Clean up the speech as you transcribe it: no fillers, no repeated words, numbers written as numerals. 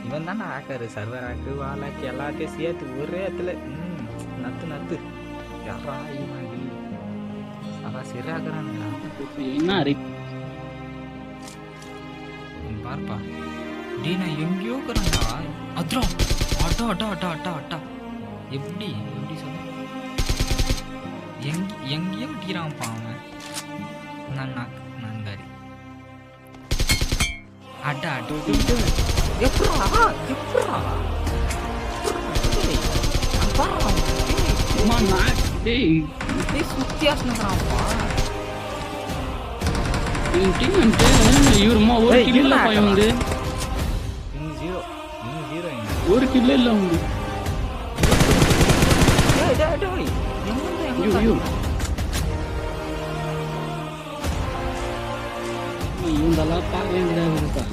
இவன் தான்டா hacker. Server hack, வால் hack எல்லாத்தையும் சேர்த்து ஒரே இடத்துல நத்து நத்து. யாரா இவன் சதா சிறாக்குறானுங்கடா. என்ன பார்ப்பா டீ நான் எங்கேயோ இருக்கிறேன்டா. அத்ரா அட்டா அட்டா அட்டா அட்டா அட்டா. எப்படி சொல்ல எங்கேயோ டீரான்ப்பா அவன். நான் காரி அட்டா அட்டு எப்படா சுத்தியாசனப்பா. இவருமா ஒரு கில் இல்ல வந்து ஒரு கில் இல்ல வந்து இவங்கெல்லாம் பார்க்க வேண்டியதாக இருக்கா.